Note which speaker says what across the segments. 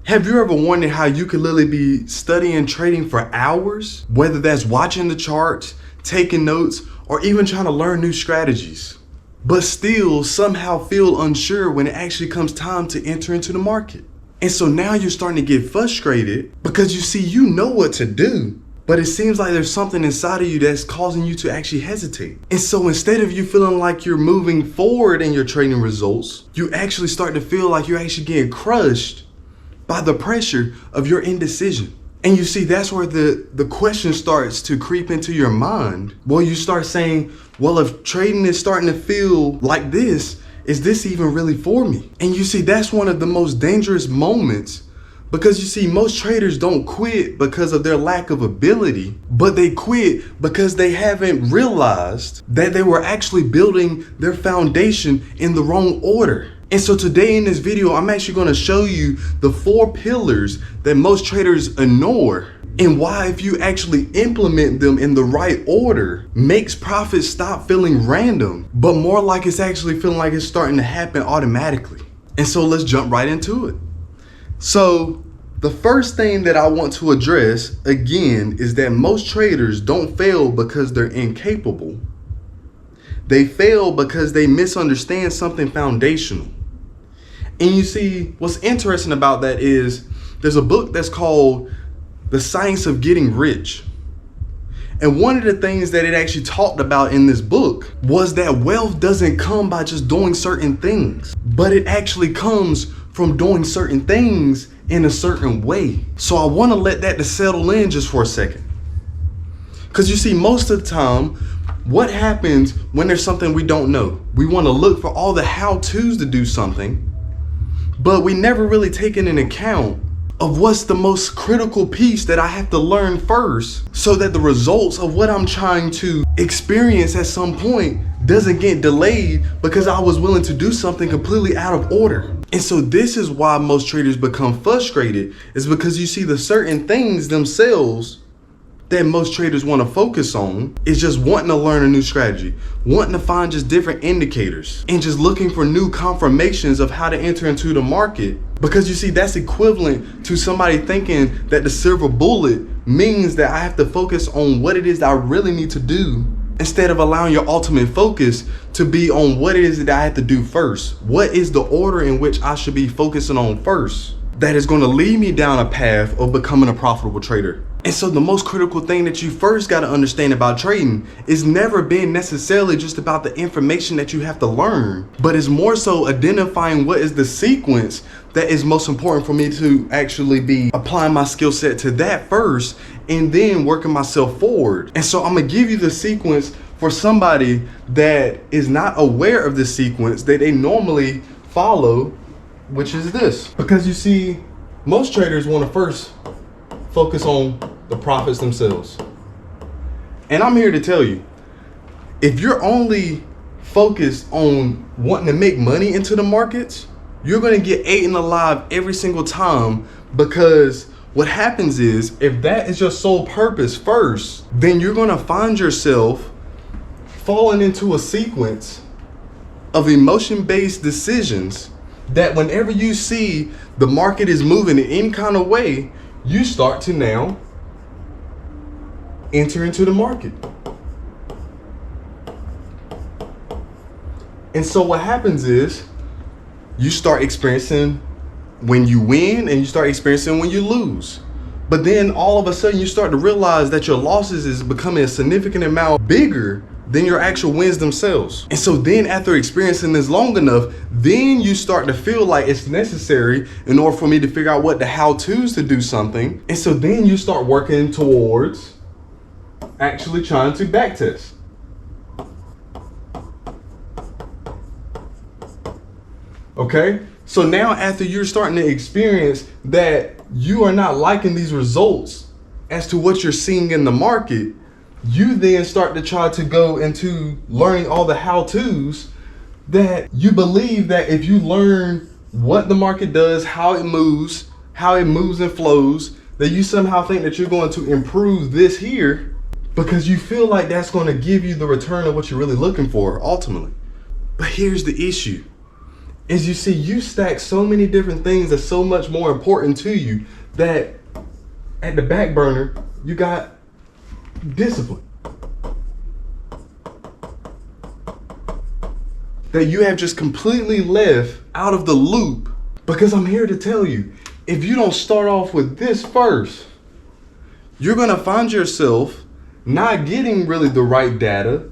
Speaker 1: Have you ever wondered how you could literally be studying trading for hours? Whether that's watching the charts, taking notes, or even trying to learn new strategies, but still somehow feel unsure when it actually comes time to enter into the market. And so now you're starting to get frustrated because you know what to do, but it seems like there's something inside of you that's causing you to actually hesitate. And so instead of you feeling like you're moving forward in your trading results, you actually start to feel like you're actually getting crushed by the pressure of your indecision. And you see, that's where the question starts to creep into your mind. Well, you start saying, well, if trading is starting to feel like this, is this even really for me? And you see, that's one of the most dangerous moments, because you see, most traders don't quit because of their lack of ability, but they quit because they haven't realized that they were actually building their foundation in the wrong order. And so today in this video, I'm actually going to show you the 4 pillars that most traders ignore, and why, if you actually implement them in the right order, makes profits stop feeling random, but more like it's actually feeling like it's starting to happen automatically. And so let's jump right into it. So the first thing that I want to address again is that most traders don't fail because they're incapable. They fail because they misunderstand something foundational. And you see, what's interesting about that is there's a book that's called The Science of Getting Rich. And one of the things that it actually talked about in this book was that wealth doesn't come by just doing certain things, but it actually comes from doing certain things in a certain way. So I want to let that to settle in just for a second. Because you see, most of the time, what happens when there's something we don't know? We want to look for all the how-tos to do something, but we never really take into account of what's the most critical piece that I have to learn first, so that the results of what I'm trying to experience at some point doesn't get delayed because I was willing to do something completely out of order. And so this is why most traders become frustrated, is because you see, the certain things themselves that most traders want to focus on is just wanting to learn a new strategy, wanting to find just different indicators, and just looking for new confirmations of how to enter into the market. Because you see, that's equivalent to somebody thinking that the silver bullet means that I have to focus on what it is that I really need to do, instead of allowing your ultimate focus to be on what it is that I have to do first. What is the order in which I should be focusing on first that is going to lead me down a path of becoming a profitable trader? And so the most critical thing that you first got to understand about trading is never been necessarily just about the information that you have to learn, but it's more so identifying what is the sequence that is most important for me to actually be applying my skill set to that first, and then working myself forward. And so I'm gonna give you the sequence for somebody that is not aware of the sequence that they normally follow, which is this. Because you see, most traders want to first focus on the profits themselves. And I'm here to tell you, if you're only focused on wanting to make money into the markets, you're going to get eaten alive every single time. Because what happens is, if that is your sole purpose first, then you're going to find yourself falling into a sequence of emotion-based decisions that whenever you see the market is moving in any kind of way, you start to now enter into the market. And so what happens is, you start experiencing when you win, and you start experiencing when you lose. But then all of a sudden you start to realize that your losses is becoming a significant amount bigger than your actual wins themselves. And so then, after experiencing this long enough, then you start to feel like it's necessary in order for me to figure out what the how-tos to do something. And so then you start working towards actually trying to backtest. Okay, so now after you're starting to experience that you are not liking these results as to what you're seeing in the market, you then start to try to go into learning all the how-tos that you believe that if you learn what the market does, how it moves and flows, that you somehow think that you're going to improve this here because you feel like that's going to give you the return of what you're really looking for ultimately. But here's the issue. is you see you stack so many different things that's so much more important to you that at the back burner, you got discipline. That you have just completely left out of the loop. Because I'm here to tell you, if you don't start off with this first, you're gonna find yourself not getting really the right data,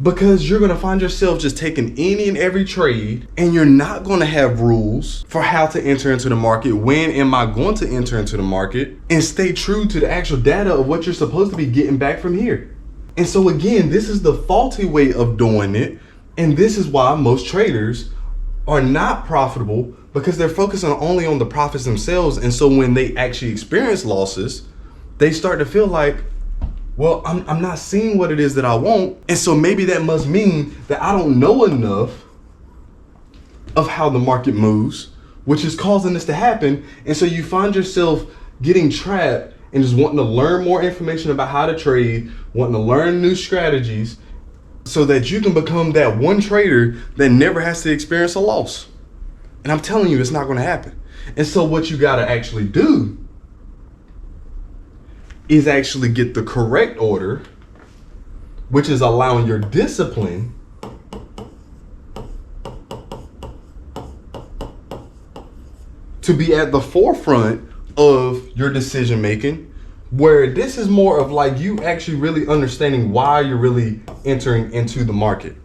Speaker 1: because you're gonna find yourself just taking any and every trade, and you're not gonna have rules for how to enter into the market. When am I going to enter into the market? And stay true to the actual data of what you're supposed to be getting back from here. And so again, this is the faulty way of doing it. And this is why most traders are not profitable, because they're focusing only on the profits themselves. And so when they actually experience losses, they start to feel like, well, I'm not seeing what it is that I want. And so maybe that must mean that I don't know enough of how the market moves, which is causing this to happen. And so you find yourself getting trapped and just wanting to learn more information about how to trade, wanting to learn new strategies so that you can become that one trader that never has to experience a loss. And I'm telling you, it's not going to happen. And so what you got to actually do is actually get the correct order, which is allowing your discipline to be at the forefront of your decision making, where this is more of like you actually really understanding why you're really entering into the market.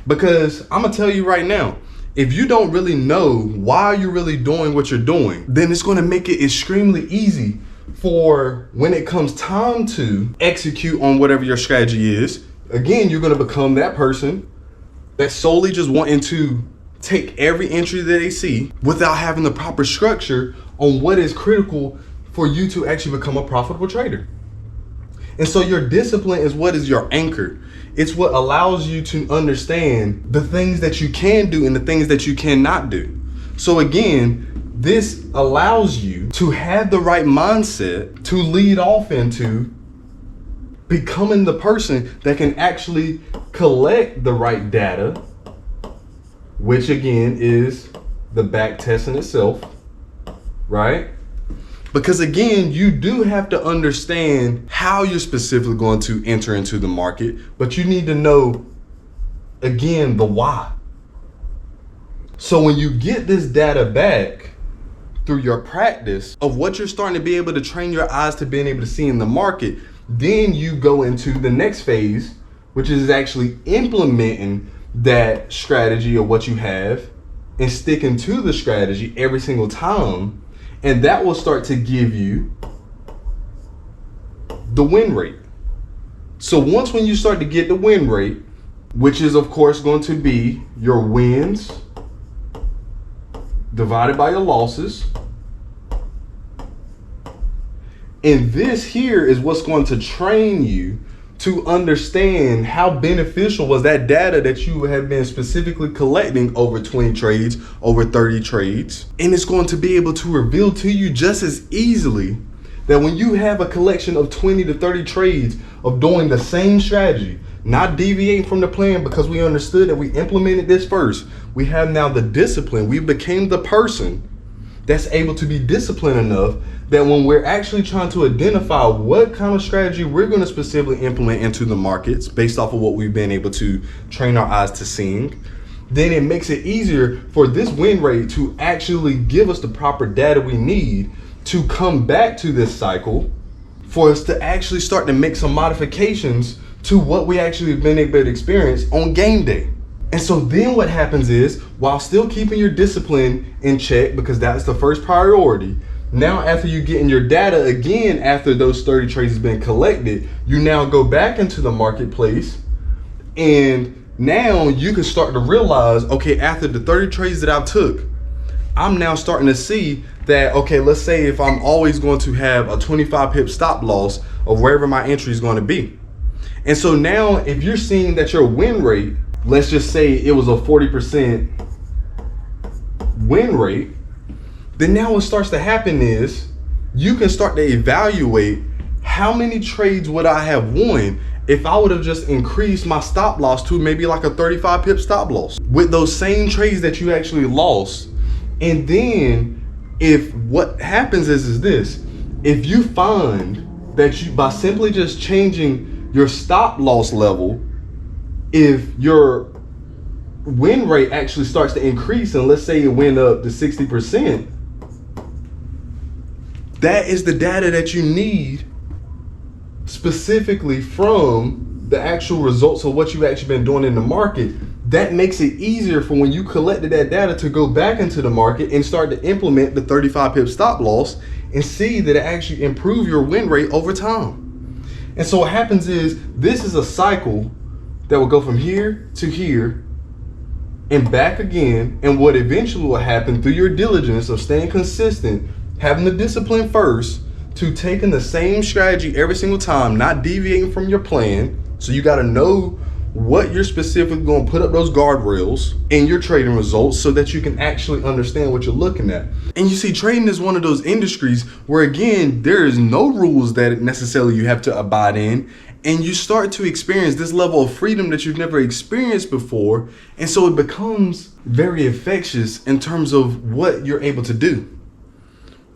Speaker 1: Because I'm gonna tell you right now, if you don't really know why you're really doing what you're doing, then it's gonna make it extremely easy for when it comes time to execute on whatever your strategy is. Again, you're gonna become that person that's solely just wanting to take every entry that they see without having the proper structure on what is critical for you to actually become a profitable trader. And so your discipline is what is your anchor. It's what allows you to understand the things that you can do and the things that you cannot do. So again, this allows you to have the right mindset to lead off into becoming the person that can actually collect the right data, which again is the back testing itself, right? Because again, you do have to understand how you're specifically going to enter into the market, but you need to know, again, the why. So when you get this data back through your practice of what you're starting to be able to train your eyes to being able to see in the market, then you go into the next phase, which is actually implementing that strategy of what you have and sticking to the strategy every single time. And that will start to give you the win rate. So once when you start to get the win rate, which is of course going to be your wins divided by your losses. And this here is what's going to train you to understand how beneficial was that data that you have been specifically collecting over 20 trades, over 30 trades. And it's going to be able to reveal to you just as easily that when you have a collection of 20 to 30 trades of doing the same strategy, not deviating from the plan because we understood that we implemented this first. We have now the discipline. We became the person that's able to be disciplined enough that when we're actually trying to identify what kind of strategy we're going to specifically implement into the markets based off of what we've been able to train our eyes to seeing, then it makes it easier for this win rate to actually give us the proper data we need to come back to this cycle for us to actually start to make some modifications to what we actually have been able to experience on game day. And so then what happens is, while still keeping your discipline in check, because that's the first priority, now after you get in your data again, after those 30 trades has been collected, you now go back into the marketplace, and now you can start to realize, okay, after the 30 trades that I've took, I'm now starting to see that, okay, let's say if I'm always going to have a 25 pip stop loss of wherever my entry is going to be. And so now if you're seeing that your win rate, let's just say it was a 40% win rate, then now what starts to happen is you can start to evaluate how many trades would I have won if I would have just increased my stop loss to maybe like a 35 pip stop loss with those same trades that you actually lost. And then if what happens is this, if you find that you, by simply just changing your stop loss level, if your win rate actually starts to increase, and let's say it went up to 60%, that is the data that you need specifically from the actual results of what you've actually been doing in the market. That makes it easier for when you collected that data to go back into the market and start to implement the 35 pip stop loss and see that it actually improve your win rate over time. And so what happens is, this is a cycle that will go from here to here and back again. And what eventually will happen through your diligence of staying consistent, having the discipline first, to taking the same strategy every single time, not deviating from your plan. So you got to know what you're specifically going to put up those guardrails in your trading results so that you can actually understand what you're looking at. And you see, trading is one of those industries where, again, there is no rules that necessarily you have to abide in. And you start to experience this level of freedom that you've never experienced before. And so it becomes very infectious in terms of what you're able to do.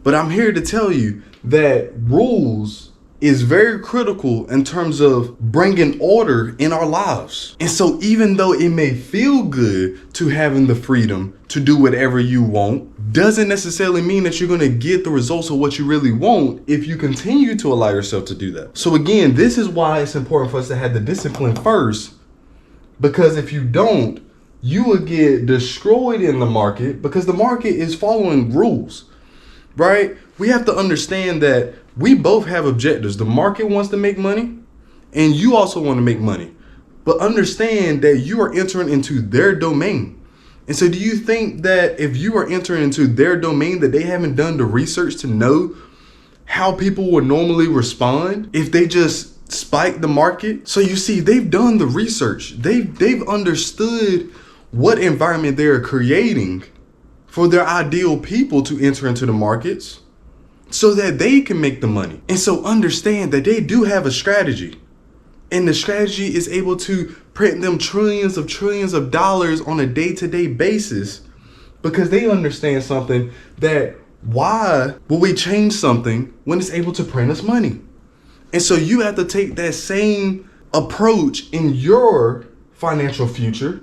Speaker 1: But I'm here to tell you that rules is very critical in terms of bringing order in our lives. And so even though it may feel good to having the freedom to do whatever you want, doesn't necessarily mean that you're going to get the results of what you really want if you continue to allow yourself to do that. So again, this is why it's important for us to have the discipline first, because if you don't, you will get destroyed in the market, because the market is following rules. Right? We have to understand that we both have objectives. The market wants to make money, and you also want to make money. But understand that you are entering into their domain. And so do you think that if you are entering into their domain that they haven't done the research to know how people would normally respond if they just spike the market? So you see, they've done the research. They've understood what environment they're creating for their ideal people to enter into the markets so that they can make the money. And so understand that they do have a strategy, and the strategy is able to print them trillions of dollars on a day-to-day basis, because they understand something, that why will we change something when it's able to print us money? And so you have to take that same approach in your financial future,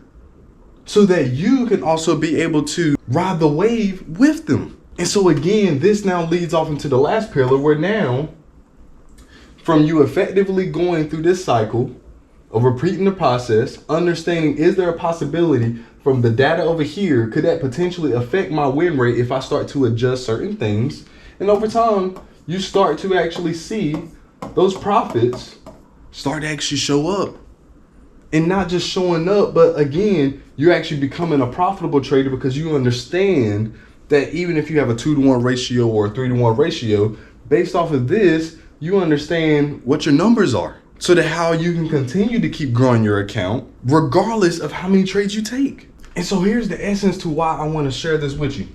Speaker 1: so that you can also be able to ride the wave with them. And so again, this now leads off into the last pillar, where now, from you effectively going through this cycle of repeating the process, understanding, is there a possibility from the data over here, could that potentially affect my win rate if I start to adjust certain things? And over time, you start to actually see those profits start to actually show up. And not just showing up, but again, you're actually becoming a profitable trader, because you understand that even if you have a 2-to-1 ratio or a 3-to-1 ratio, based off of this, you understand what your numbers are, so that how you can continue to keep growing your account regardless of how many trades you take. And so here's the essence to why I want to share this with you.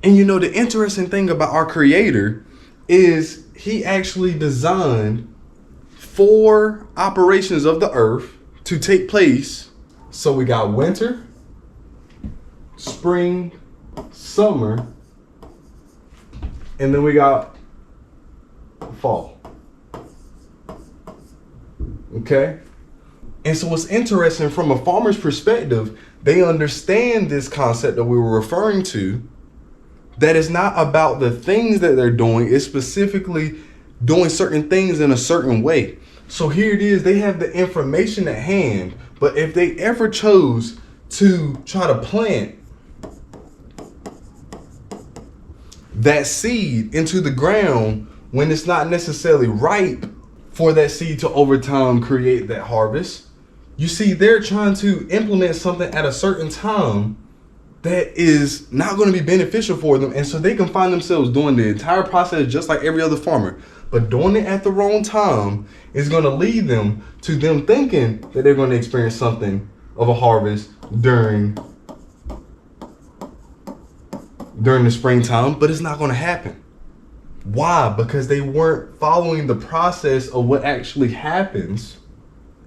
Speaker 1: And you know, the interesting thing about our creator is he actually designed 4 operations of the earth to take place. So we got winter, spring, summer, and then we got fall. Okay? And so what's interesting, from a farmer's perspective, they understand this concept that we were referring to, that it's not about the things that they're doing, it's specifically doing certain things in a certain way. So here it is, they have the information at hand, but if they ever chose to try to plant that seed into the ground when it's not necessarily ripe for that seed to over time create that harvest, you see, they're trying to implement something at a certain time that is not going to be beneficial for them. And so they can find themselves doing the entire process just like every other farmer, but doing it at the wrong time is going to lead them to them thinking that they're going to experience something of a harvest during the springtime, but it's not going to happen. Why? Because they weren't following the process of what actually happens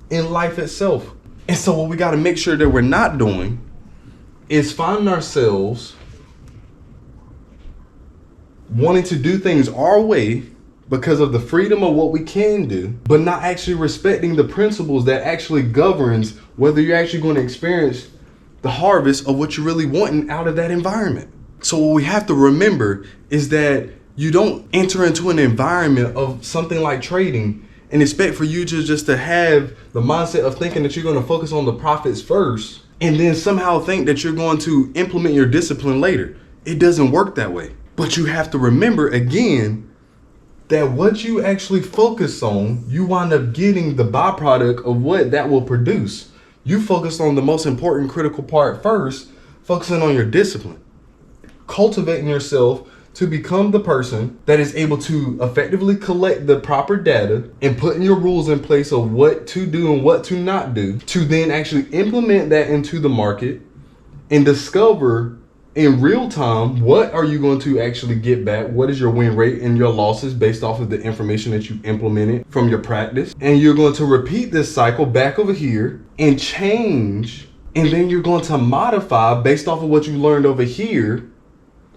Speaker 1: in life itself. And so what we got to make sure that we're not doing is finding ourselves wanting to do things our way because of the freedom of what we can do, but not actually respecting the principles that actually governs whether you're actually going to experience the harvest of what you're really wanting out of that environment. So what we have to remember is that you don't enter into an environment of something like trading and expect for you to just to have the mindset of thinking that you're going to focus on the profits first and then somehow think that you're going to implement your discipline later. It doesn't work that way. But you have to remember again that what you actually focus on, you wind up getting the byproduct of what that will produce. You focus on the most important critical part first, focusing on your discipline, cultivating yourself to become the person that is able to effectively collect the proper data and putting your rules in place of what to do and what to not do, to then actually implement that into the market and discover in real time what are you going to actually get back, what is your win rate and your losses based off of the information that you implemented from your practice. And you're going to repeat this cycle back over here and change, and then you're going to modify based off of what you learned over here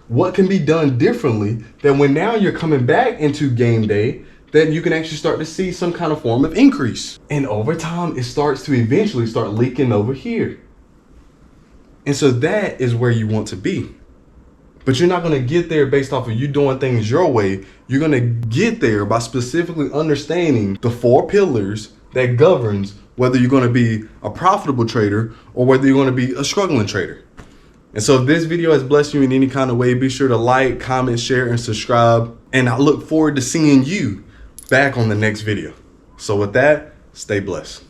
Speaker 1: what can be done differently, that when now you're coming back into game day, that you can actually start to see some kind of form of increase. And over time, it starts to eventually start leaking over here. And so that is where you want to be. But you're not going to get there based off of you doing things your way. You're going to get there by specifically understanding the 4 pillars that governs whether you're going to be a profitable trader or whether you're going to be a struggling trader. And so if this video has blessed you in any kind of way, be sure to like, comment, share, and subscribe. And I look forward to seeing you back on the next video. So with that, stay blessed.